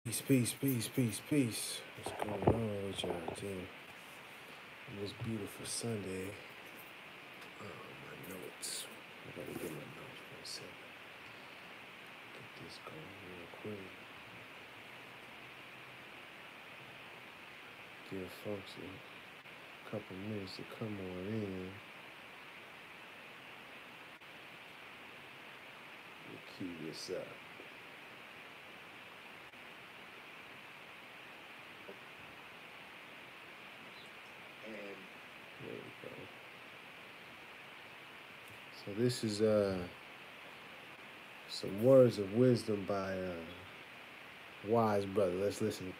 Peace. What's going on with y'all, team? On this beautiful Sunday. My notes. I gotta get my notes for a second. Get this going real quick. Give folks a couple minutes to come on in. We'll cue this up. There we go. So this is some words of wisdom by a wise brother. Let's listen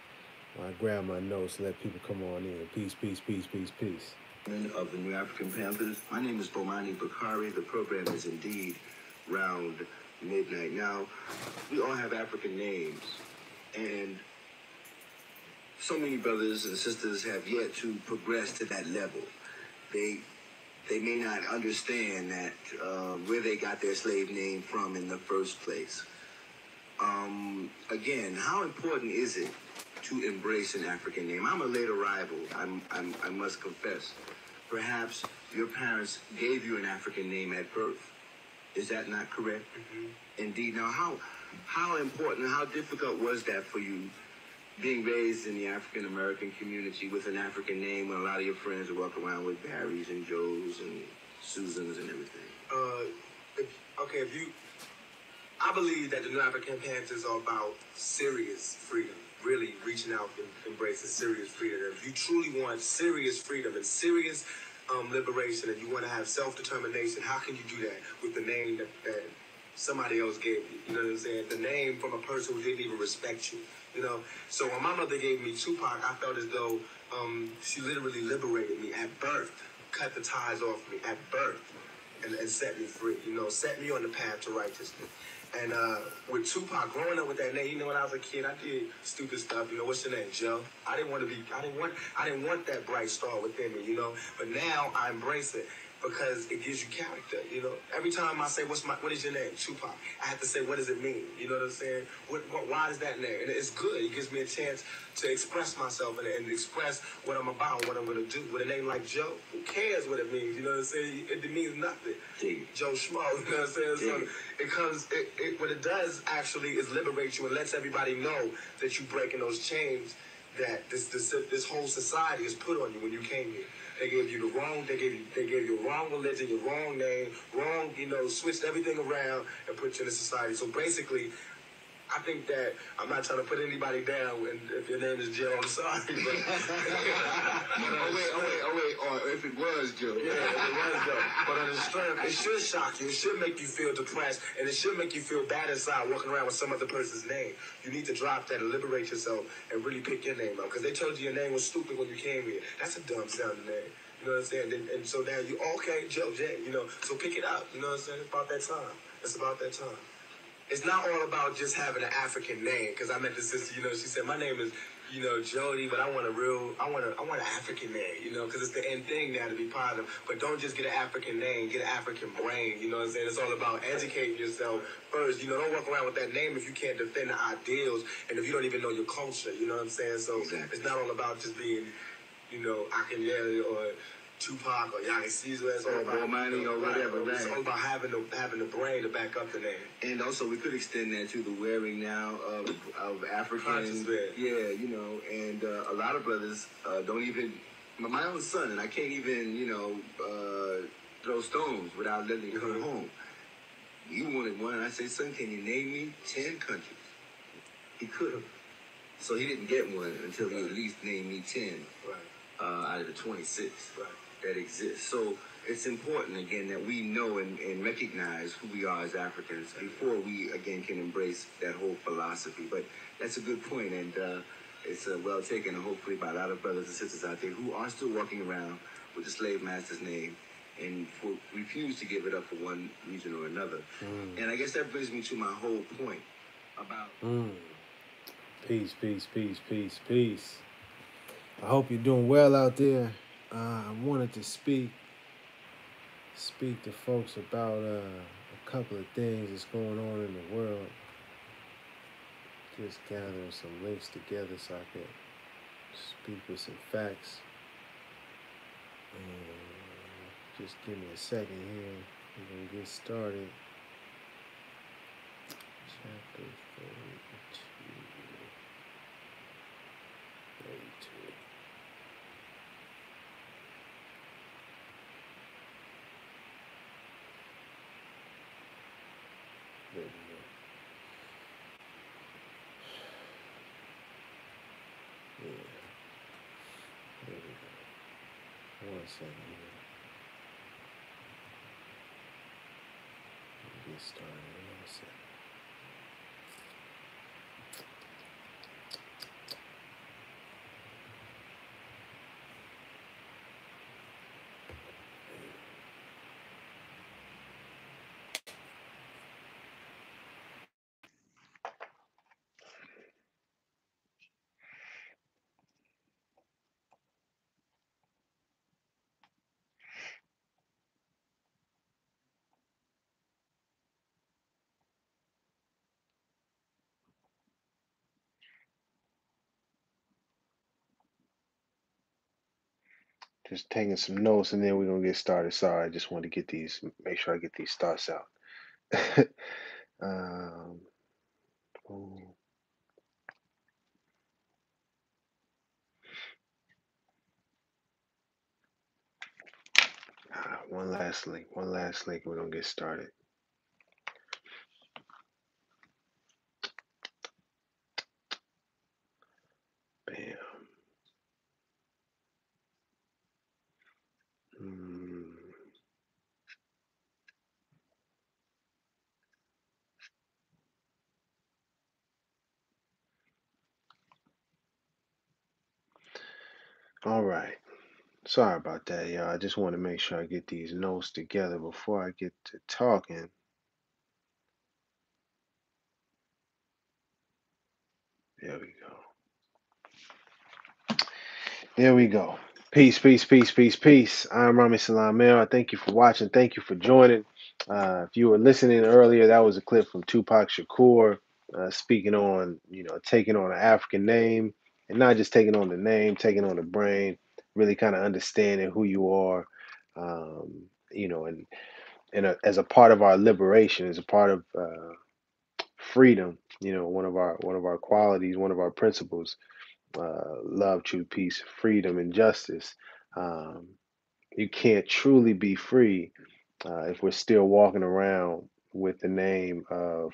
while I grab my notes and let people come on in. Peace. Of the New African Panthers. My name is Bomani Bakari. The program is indeed round midnight. Now, we all have African names, and so many brothers and sisters have yet to progress to that level. They may not understand that where they got their slave name from in the first place. Again, how important is it to embrace an African name? I'm a late arrival, I must confess. Perhaps your parents gave you an African name at birth. Is that not correct? Mm-hmm. Indeed. Now, how important, how difficult was that for you, being raised in the African American community with an African name when a lot of your friends walk around with Barrys and Joes and Susans and everything? I believe that the New African Panthers are about serious freedom, really reaching out and embracing serious freedom. If you truly want serious freedom and serious liberation, and you want to have self-determination, how can you do that with the name that somebody else gave you? You know what I'm saying? The name from a person who didn't even respect you. You know, so when my mother gave me Tupac, I felt as though she literally liberated me at birth, cut the ties off me at birth, and set me free. You know, set me on the path to righteousness. And with Tupac, growing up with that name, you know, when I was a kid, I did stupid stuff. You know, what's your name, Joe? I didn't want that bright star within me, you know. But now I embrace it because it gives you character, you know. Every time I say, what is your name? Tupac. I have to say, what does it mean? You know what I'm saying? Why is that name? And it's good. It gives me a chance to express myself and express what I'm about, what I'm going to do. With a name like Joe, who cares what it means? You know what I'm saying? It means nothing. Joe Schmo, you know what I'm saying? So it comes, what it does actually is liberate you and lets everybody know that you're breaking those chains that this whole society has put on you when you came here. They gave you they gave you a wrong religion, your wrong name, switched everything around and put you in a society. So basically, I think that I'm not trying to put anybody down. And if your name is Joe, I'm sorry. But or if it was Joe. Yeah, if it was Joe. But on the strength, it should shock you. It should make you feel depressed, and it should make you feel bad inside walking around with some other person's name. You need to drop that and liberate yourself and really pick your name up, because they told you your name was stupid when you came here. That's a dumb sounding name. You know what I'm saying? And so now you okay, Joe J. You know, so pick it up. You know what I'm saying? It's about that time. It's about that time. It's not all about just having an African name, because I met the sister, you know, she said, my name is, you know, Jody, but I want an African name, you know, because it's the end thing now to be positive. But don't just get an African name, get an African brain, you know what I'm saying? It's all about educating yourself first. You know, don't walk around with that name if you can't defend the ideals and if you don't even know your culture, you know what I'm saying? So exactly. It's not all about just being, you know, Akinyele or Tupac or Yagi Caesar. It's all about money or whatever. Right. It's all about having the brain to back up the name. And also, we could extend that to the wearing now of African. Yeah, you know, and a lot of brothers don't even. My own son, and I can't even, you know, throw stones without letting him come home. He wanted one, and I said, son, can you name me 10 countries? He could have. So he didn't get one until he at least named me 10 out of the 26 that exist. So it's important, again, that we know and recognize who we are as Africans before we, again, can embrace that whole philosophy. But that's a good point, and it's well taken, and hopefully by a lot of brothers and sisters out there who are still walking around with the slave master's name and refuse to give it up for one reason or another. And I guess that brings me to my whole point about... Peace. I hope you're doing well out there. I wanted to speak to folks about a couple of things that's going on in the world. just gathering some links together so I can speak with some facts. Just give me a second here. We're gonna get started. Chapter 32. 32. There we go. Yeah. There we go. 1 second here. Get started in 1 second. Just taking some notes and then we're gonna get started. Sorry, I just wanted to make sure I get these thoughts out. um, oh, one last link. One last link. We're gonna get started. Bam. Mm. All right. Sorry about that, y'all. I just want to make sure I get these notes together before I get to talking. There we go. There we go. Peace, peace, peace, peace, peace. I'm Rami Salam I thank you for watching. Thank you for joining. If you were listening earlier, that was a clip from Tupac Shakur speaking on, taking on an African name and not just taking on the name, taking on the brain, really kind of understanding who you are, and as a part of our liberation, as a part of freedom, one of our qualities, one of our principles, love, truth, peace, freedom, and justice. Um, you can't truly be free if we're still walking around with the name of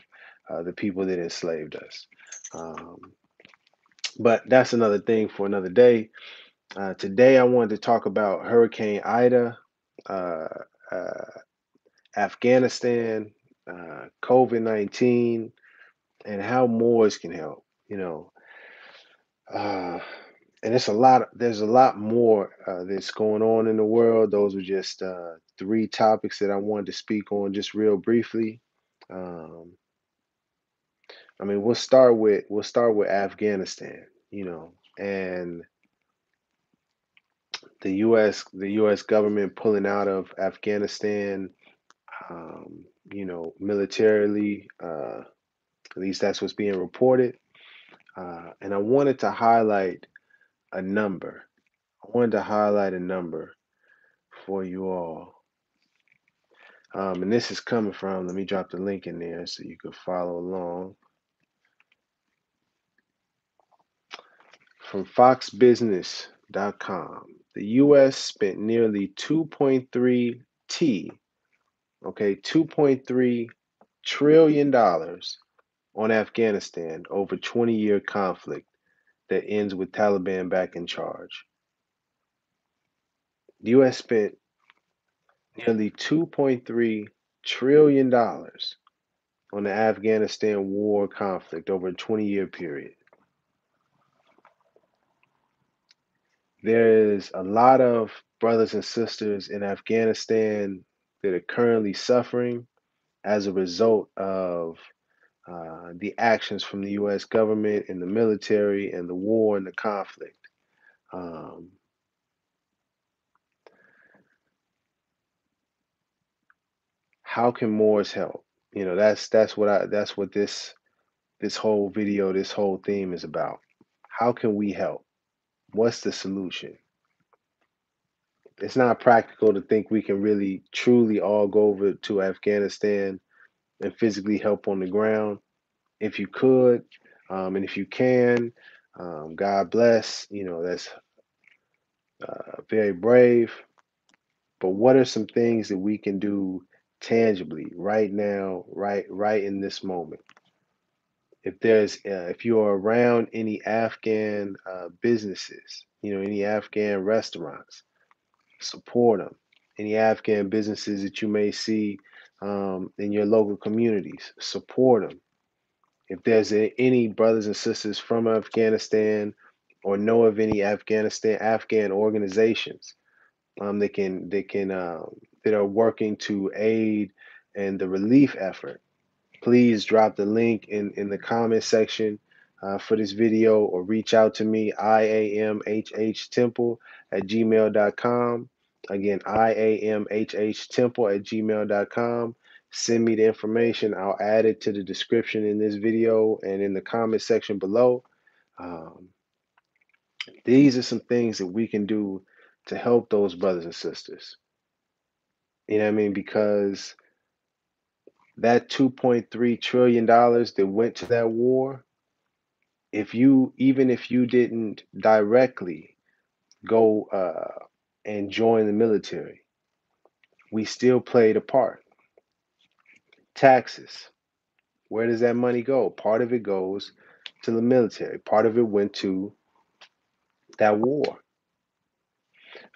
the people that enslaved us. Um, but that's another thing for another day. Today, I wanted to talk about Hurricane Ida, uh, uh, Afghanistan, COVID-19, and how Moors can help. Uh, and there's a lot more that's going on in the world. Those are just three topics that I wanted to speak on just real briefly. Um, I mean, we'll start with Afghanistan, and the U.S. government pulling out of Afghanistan, militarily. At least that's what's being reported. And I wanted to highlight a number. I wanted to highlight a number for you all. And this is coming from, let me drop the link in there so you can follow along. From foxbusiness.com. The U.S. spent nearly 2.3 T, okay, $2.3 trillion on Afghanistan over 20-year conflict that ends with Taliban back in charge. The U.S. spent nearly $2.3 trillion on the Afghanistan war conflict over a 20-year period. There is a lot of brothers and sisters in Afghanistan that are currently suffering as a result of the actions from the U.S. government and the military and the war and the conflict. Um, how can Moors help? That's what this this whole video, this whole theme is about. How can we help? What's the solution? It's not practical to think we can really truly all go over to Afghanistan and physically help on the ground. If you could, and if you can, God bless. That's very brave. But what are some things that we can do tangibly right now, right in this moment? If you're around any Afghan businesses, any Afghan restaurants, support them. Any Afghan businesses that you may see in your local communities, support them. If there's any brothers and sisters from Afghanistan or know of any Afghan organizations that are working to aid in the relief effort, please drop the link in the comment section for this video, or reach out to me, iamhhtemple at gmail.com. Again, iamhhtemple at gmail.com. Send me the information. I'll add it to the description in this video and in the comment section below. Um, these are some things that we can do to help those brothers and sisters. You know what I mean? Because that $2.3 trillion that went to that war, even if you didn't directly go and join the military, we still played a part. Taxes, where does that money go? Part of it goes to the military. Part of it went to that war,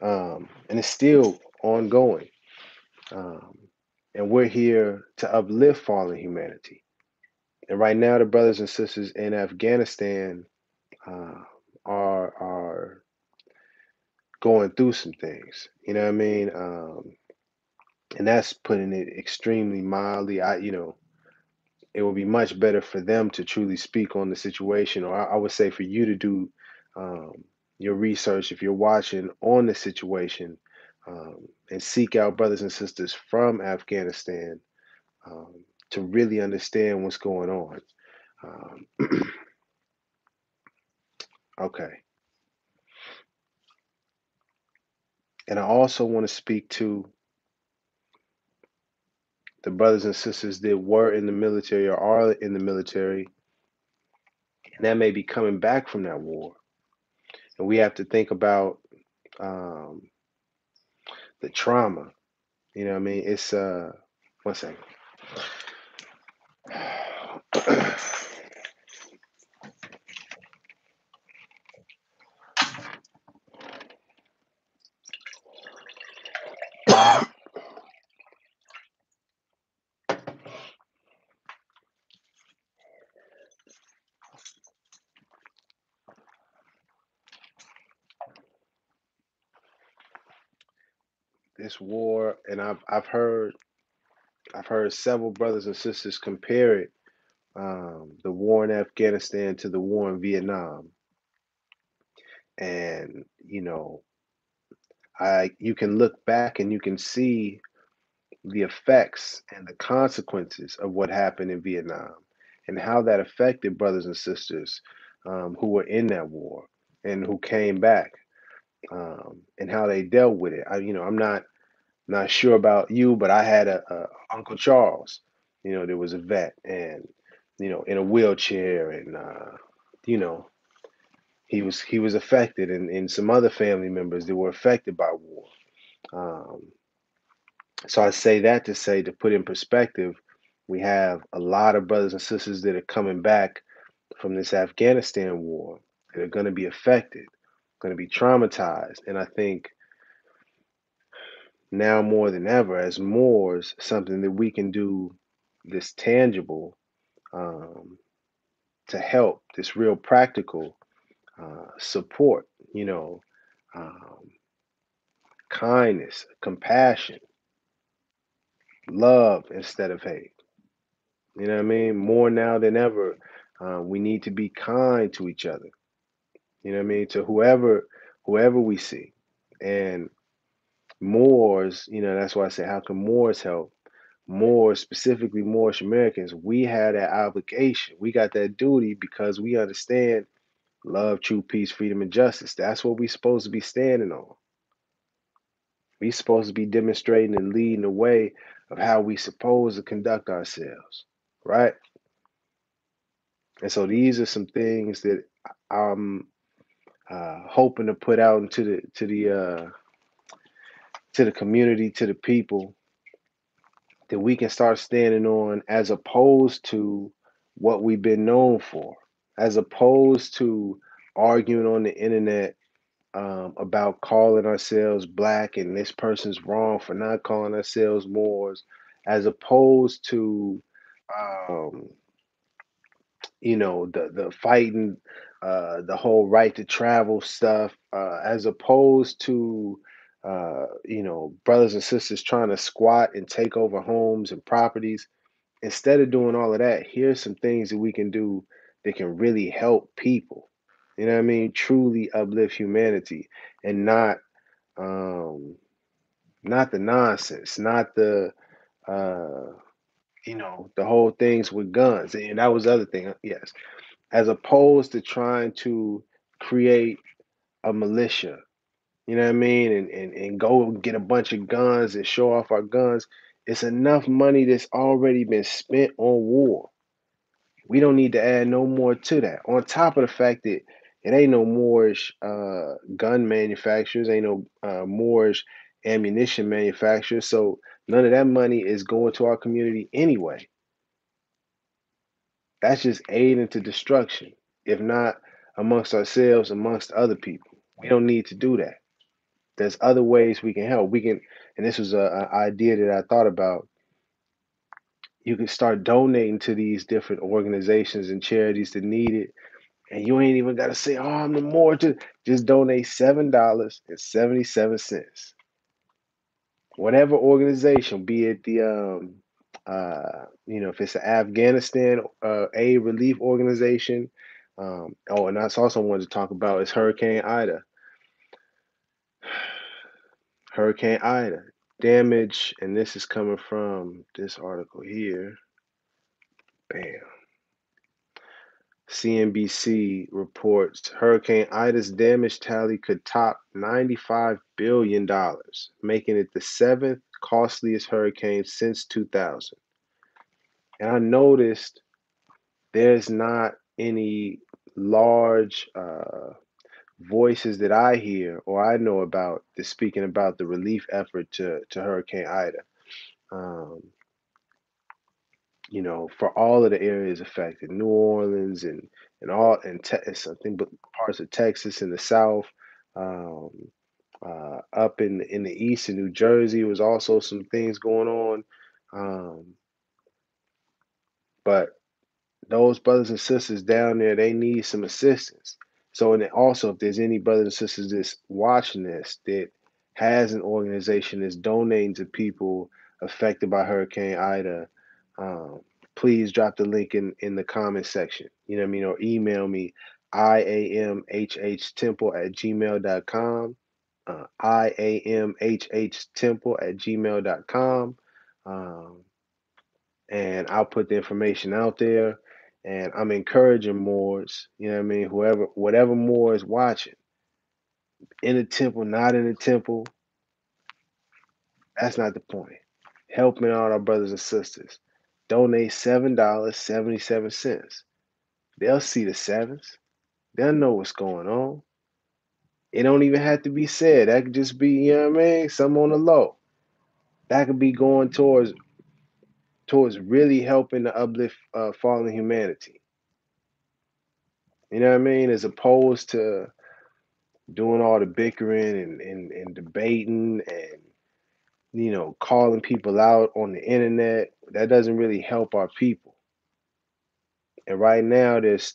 and it's still ongoing. Um, and we're here to uplift fallen humanity. And right now, the brothers and sisters in Afghanistan uh, are going through some things. You know what I mean? And that's putting it extremely mildly. It would be much better for them to truly speak on the situation, or I would say for you to do um, your research if you're watching on the situation, and seek out brothers and sisters from Afghanistan um, to really understand what's going on. Okay. And I also want to speak to the brothers and sisters that were in the military or are in the military, and that may be coming back from that war. And we have to think about um, the trauma. You know what I mean? It's one second. This war, and I've heard several brothers and sisters compare it, the war in Afghanistan to the war in Vietnam. And you can look back and you can see the effects and the consequences of what happened in Vietnam and how that affected brothers and sisters who were in that war and who came back, and how they dealt with it. I'm not sure about you, but I had a Uncle Charles, there was a vet, and in a wheelchair, and you know he was affected, and some other family members that were affected by war. Um, So I say that to say, to put in perspective, we have a lot of brothers and sisters that are coming back from this Afghanistan war that are going to be affected, going to be traumatized. And I think now more than ever, as Moors, something that we can do this tangible, um, to help, this real practical support, you know, um, kindness, compassion, love instead of hate. You know what I mean? More now than ever, we need to be kind to each other. You know what I mean? To whoever we see. And Moors, that's why I say, how can Moors help? more specifically Moorish Americans, we have that obligation. We got that duty because we understand love, truth, peace, freedom, and justice. That's what we're supposed to be standing on. We supposed to be demonstrating and leading the way of how we supposed to conduct ourselves, right? And so these are some things that I'm hoping to put out into the community, to the people, that we can start standing on, as opposed to what we've been known for, as opposed to arguing on the internet about calling ourselves black and this person's wrong for not calling ourselves Moors, as opposed to um, the fighting, the whole right to travel stuff, as opposed to brothers and sisters trying to squat and take over homes and properties. Instead of doing all of that, here's some things that we can do that can really help people. You know what I mean? Truly uplift humanity, and um not the nonsense, not uh the whole things with guns. And that was the other thing. Yes. As opposed to trying to create a militia, you know what I mean? And go get a bunch of guns and show off our guns. It's enough money that's already been spent on war. We don't need to add no more to that. On top of the fact that it ain't no Moorish gun manufacturers, ain't no Moorish ammunition manufacturers. So none of that money is going to our community anyway. That's just aiding to destruction, if not amongst ourselves, amongst other people. We don't need to do that. There's other ways we can help. We can, and this was an idea that I thought about. You can start donating to these different organizations and charities that need it. And you ain't even got to say, oh, I'm the more to just donate $7.77. Whatever organization, be it the if it's the Afghanistan aid relief organization. And that's also wanted to talk about is Hurricane Ida. Hurricane Ida damage, and this is coming from this article here. Bam. CNBC reports Hurricane Ida's damage tally could top $95 billion, making it the seventh costliest hurricane since 2000. And I noticed there's not any large voices that I hear or I know about that's speaking about the relief effort to Hurricane Ida. Um, for all of the areas affected, New Orleans and all and something, but parts of Texas in the South, um, up in the East in New Jersey was also some things going on, but those brothers and sisters down there, they need some assistance. So, and then also, if there's any brothers and sisters that's watching this that has an organization that's donating to people affected by Hurricane Ida, um, please drop the link in the comment section. You know what I mean? Or email me, iamhhtemple@gmail.com. iamhhtemple@gmail.com. Um, and I'll put the information out there. And I'm encouraging Moors, you know what I mean? Whatever Moor is watching, in the temple, not in the temple, that's not the point. Helping out our brothers and sisters. Donate $7.77. They'll see the sevens. They'll know what's going on. It don't even have to be said. That could just be, you know what I mean? Some on the low. That could be going towards really helping to uplift fallen humanity. You know what I mean? As opposed to doing all the bickering and debating and calling people out on the internet. That doesn't really help our people. And right now there's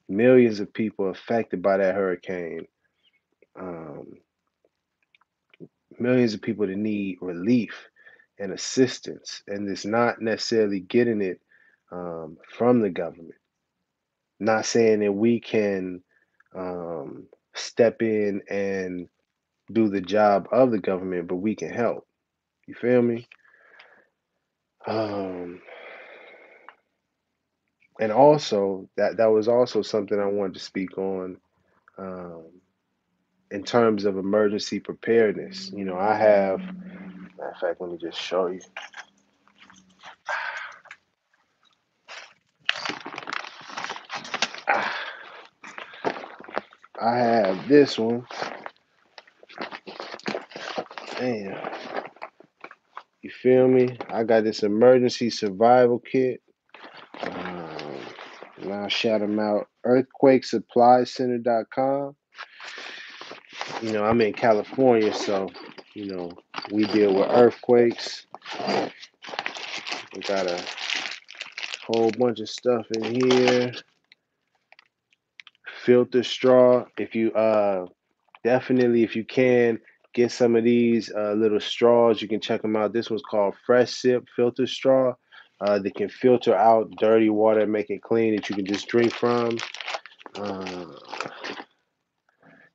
millions of people affected by that hurricane. Um, Millions of people that need relief and assistance, and it's not necessarily getting it from the government. Not saying that we can step in and do the job of the government, but we can help. You feel me? Um, and also that was also something I wanted to speak on um, in terms of emergency preparedness. I have, matter of fact, let me just show you. Ah, I have this one. Damn, you feel me? I got this emergency survival kit. Um, and I'll shout them out. EarthquakeSupplyCenter.com. I'm in California, so we deal with earthquakes. We got a whole bunch of stuff in here. Filter straw. If you definitely, if you can, get some of these little straws. You can check them out. This one's called Fresh Sip Filter Straw. They can filter out dirty water and make it clean that you can just drink from. Uh,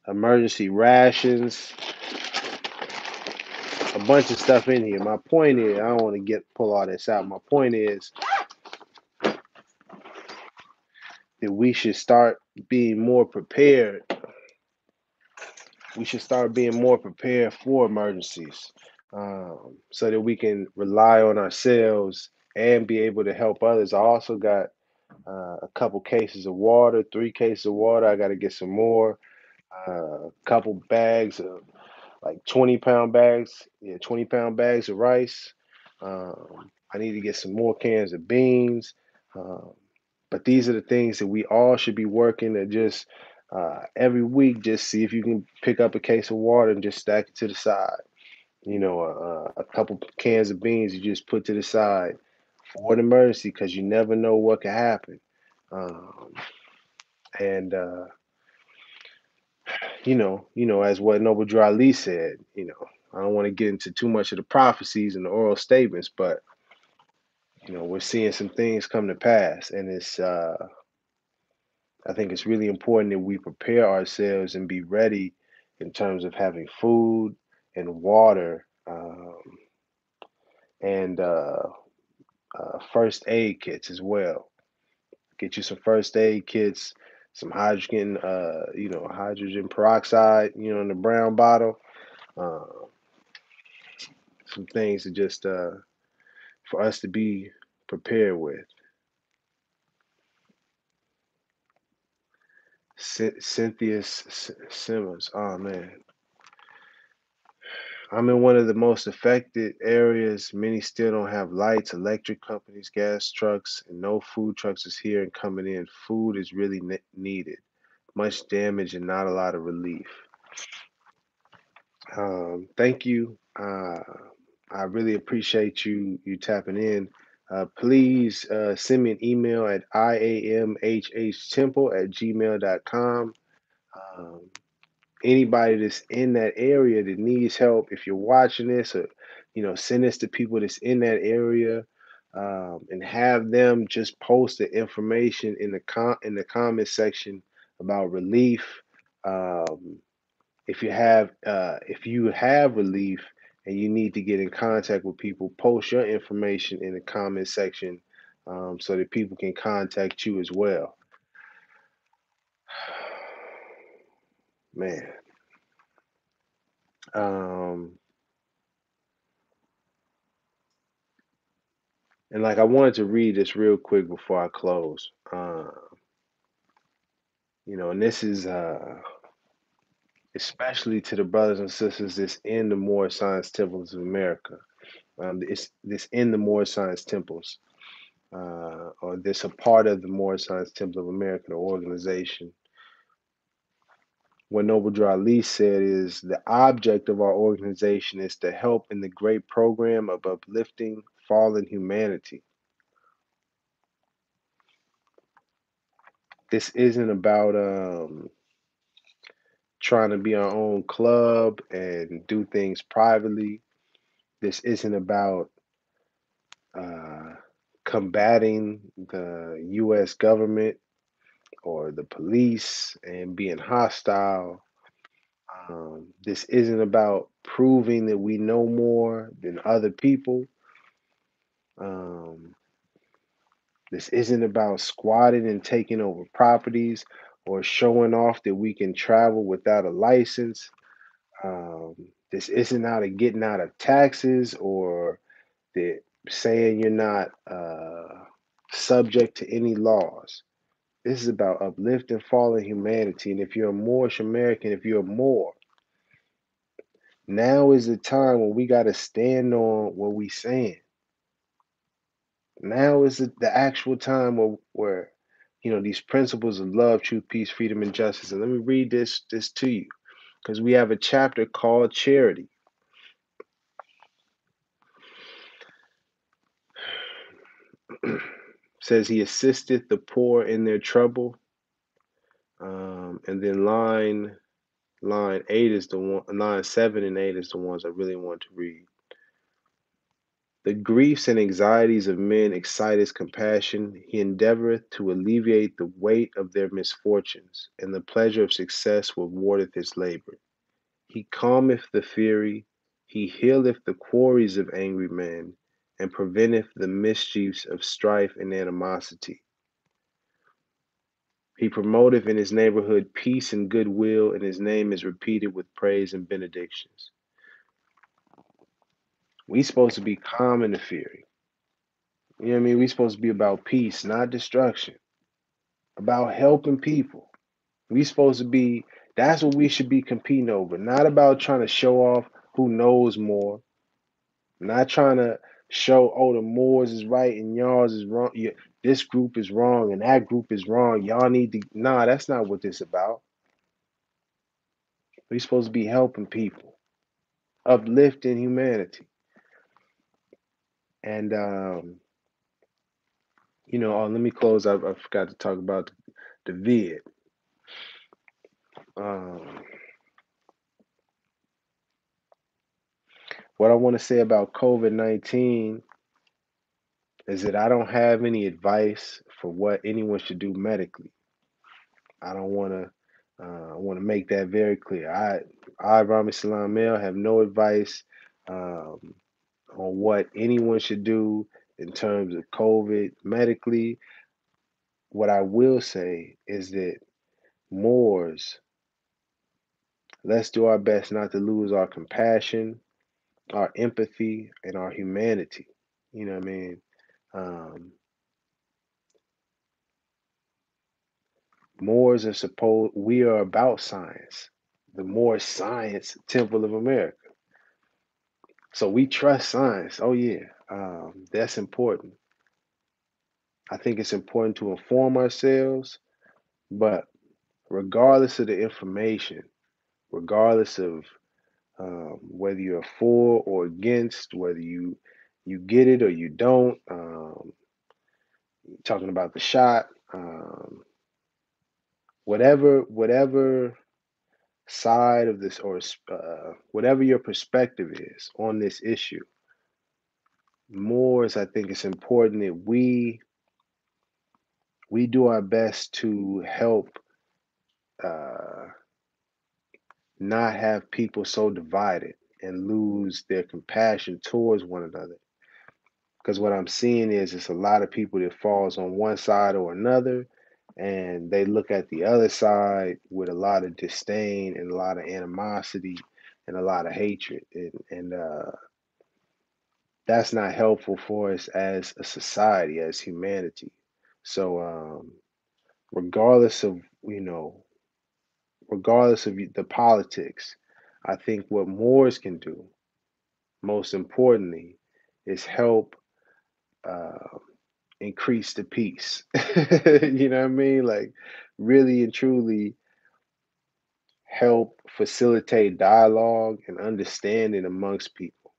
Emergency rations, a bunch of stuff in here. My point is, I don't want to pull all this out. My point is that we should start being more prepared. We should start being more prepared for emergencies, so that we can rely on ourselves and be able to help others. I also got a couple cases of water, 3 cases of water. I got to get some more. A couple bags of like 20-pound bags. Yeah, 20-pound bags of rice. I need to get some more cans of beans. Um, but these are the things that we all should be working to just every week, just see if you can pick up a case of water and just stack it to the side. A couple cans of beans you just put to the side for an emergency because you never know what could happen. Um, and as what Noble Drew Ali said, I don't want to get into too much of the prophecies and the oral statements, but we're seeing some things come to pass, and I think it's really important that we prepare ourselves and be ready in terms of having food and water, and first aid kits as well. Get you some first aid kits, some hydrogen peroxide, in the brown bottle. Uh, some things to just for us to be prepared with. Cynthia Simmons. Oh man, I'm in one of the most affected areas. Many still don't have lights, electric companies, gas trucks, and no food trucks is here and coming in. Food is really needed. Much damage and not a lot of relief. Thank you. I really appreciate you tapping in. Please send me an email at iamhhtemple@gmail.com. Um, Anybody that's in that area that needs help, if you're watching this, or send this to people that's in that area, and have them just post the information in the comment section about relief. Um, if you have relief and you need to get in contact with people, post your information in the comment section, so that people can contact you as well. Man. Um, And like I wanted to read this real quick before I close. And this is especially to the brothers and sisters that's in the Moorish Science Temples of America. It's this in the Moorish Science Temples, or this a part of the Moorish Science Temple of America, the organization. What Noble Drew Ali said is the object of our organization is to help in the great program of uplifting fallen humanity. This isn't about trying to be our own club and do things privately. This isn't about uh, combating the U.S. government or the police and being hostile. This isn't about proving that we know more than other people. Um, this isn't about squatting and taking over properties or showing off that we can travel without a license. Um, this isn't out of getting out of taxes or that saying you're not subject to any laws. This is about uplifting fallen humanity. And if you're a Moorish American, if you're a Moor, now is the time when we got to stand on what we saying. Now is the actual time where these principles of love, truth, peace, freedom, and justice. And let me read this to you because we have a chapter called charity. Says he assisteth the poor in their trouble. And then line 8 is the one. Line 7 and 8 is the ones I really want to read. The griefs and anxieties of men excite his compassion. He endeavoreth to alleviate the weight of their misfortunes, and the pleasure of success rewardeth his labor. He calmeth the fury, he healeth the quarries of angry men, and preventeth the mischiefs of strife and animosity. He promoteth in his neighborhood peace and goodwill, and his name is repeated with praise and benedictions. We supposed to be calm in the fury. You know what I mean? We supposed to be about peace, not destruction. About helping people. We supposed to be. That's what we should be competing over. Not about trying to show off who knows more. Not trying to show, oh, the Moors is right and y'all's is wrong. Yeah, this group is wrong and that group is wrong. Y'all need to. Nah, that's not what this about. We supposed to be helping people, uplifting humanity. And let me close. I forgot to talk about the vid. Um, what I want to say about COVID-19 is that I don't have any advice for what anyone should do medically. I don't want to. I want to make that very clear. Rami Salam Mel, have no advice um, on what anyone should do in terms of COVID medically. What I will say is that Moors, let's do our best not to lose our compassion, our empathy, and our humanity. You know what I mean? Um, Moors are supposed, we are about science, the Moor Science Temple of America. So we trust science. Oh, yeah, that's important. I think it's important to inform ourselves, but regardless of the information, regardless of whether you're for or against, whether you get it or you don't, talking about the shot, whatever side of this or whatever your perspective is on this issue, more is I think it's important that we do our best to help uh, not have people so divided and lose their compassion towards one another. Because what I'm seeing is it's a lot of people that falls on one side or another, and they look at the other side with a lot of disdain and a lot of animosity and a lot of hatred, and that's not helpful for us as a society, as humanity. So, regardless of regardless of the politics, I think what Moors can do, most importantly, is help. Uh, Increase the peace. You know what I mean? Like really and truly help facilitate dialogue and understanding amongst people,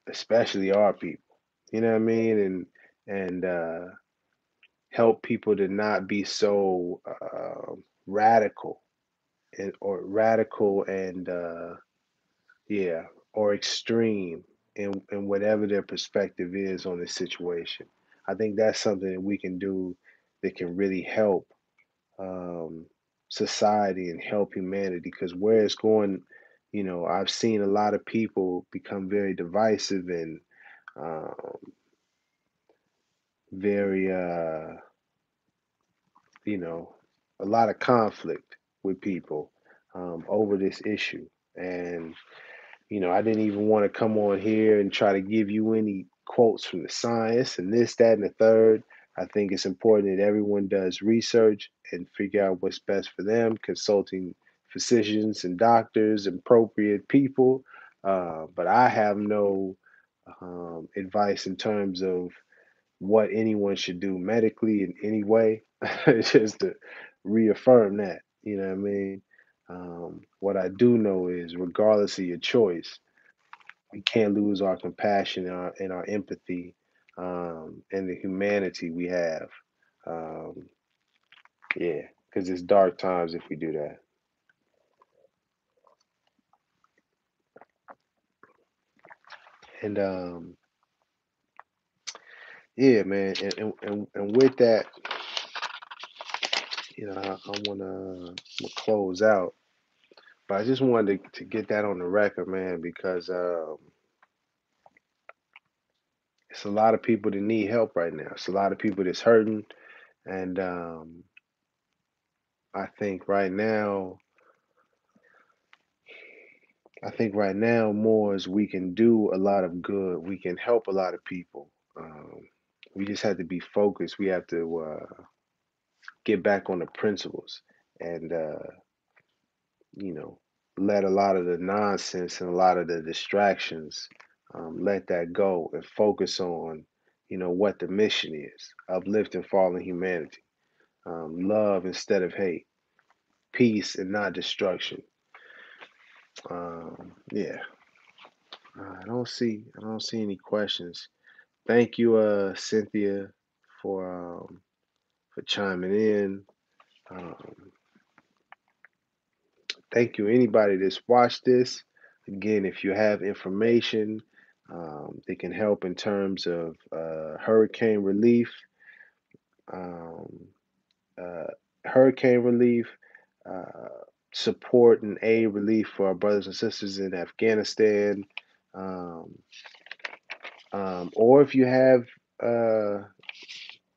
especially our people. You know what I mean? And help people to not be so radical and yeah, or extreme in whatever their perspective is on the situation. I think that's something that we can do that can really help um, society and help humanity. Because where it's going, I've seen a lot of people become very divisive and um, very, you know, a lot of conflict with people over this issue. And I didn't even want to come on here and try to give you any quotes from the science and this, that, and the third. I think it's important that everyone does research and figure out what's best for them, consulting physicians and doctors and appropriate people. But I have no advice in terms of what anyone should do medically in any way. Just to reaffirm that, you know what I mean? What I do know is, regardless of your choice, we can't lose our compassion and our empathy and the humanity we have. Um, yeah, because it's dark times if we do that. And yeah, man. And with that, I wanna close out. But I just wanted to get that on the record, man, because it's a lot of people that need help right now. It's a lot of people that's hurting, and I think right now, more is we can do a lot of good. We can help a lot of people. Um, we just have to be focused. We have to get back on the principles, and you know, let a lot of the nonsense and a lot of the distractions, let that go and focus on, what the mission is: uplifting fallen humanity, love instead of hate, peace and not destruction. Yeah, I don't see any questions. Thank you, Cynthia, for chiming in. Um, Thank you, anybody that's watched this. Again, if you have information that can help in terms of hurricane relief, um, uh, hurricane relief, uh, support and aid relief for our brothers and sisters in Afghanistan, um, or if you have uh,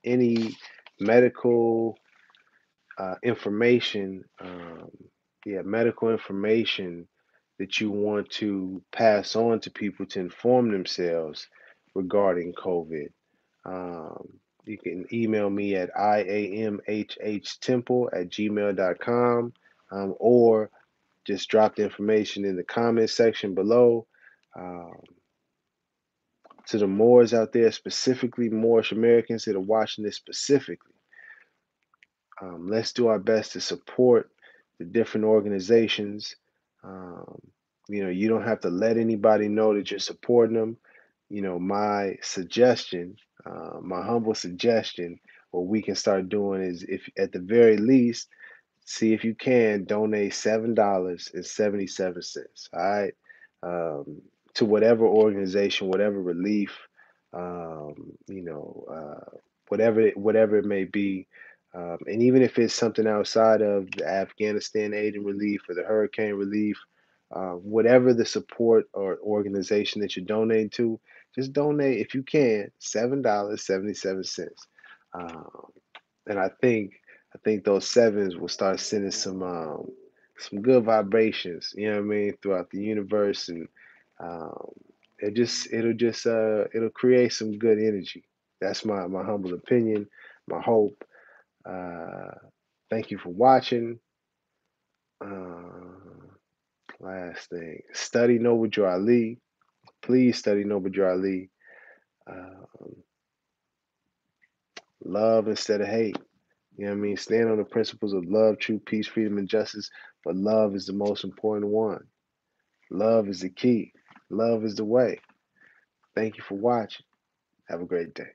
any medical information, medical information that you want to pass on to people to inform themselves regarding COVID. Um, you can email me at iamhhtemple@gmail.com, or just drop the information in the comment section below. Um, to the Moors out there, specifically Moorish Americans that are watching this specifically, let's do our best to support the different organizations. Um, you don't have to let anybody know that you're supporting them. My suggestion, my humble suggestion, what we can start doing is, if at the very least, see if you can donate $7.77. All right, to whatever organization, whatever relief, whatever it may be, and even if it's something outside of the Afghanistan aid and relief or the hurricane relief, whatever the support or organization that you're donating to, just donate if you can $7.77. Um, and I think those sevens will start sending some good vibrations, you know what I mean, throughout the universe, and um, it'll create some good energy. That's my humble opinion, my hope. Uh, Thank you for watching. Uh, Last thing, study Noble Drew Ali. Please study Noble Drew Ali. Um, Love instead of hate. You know what I mean? Stand on the principles of love, truth, peace, freedom, and justice. But love is the most important one. Love is the key. Love is the way. Thank you for watching. Have a great day.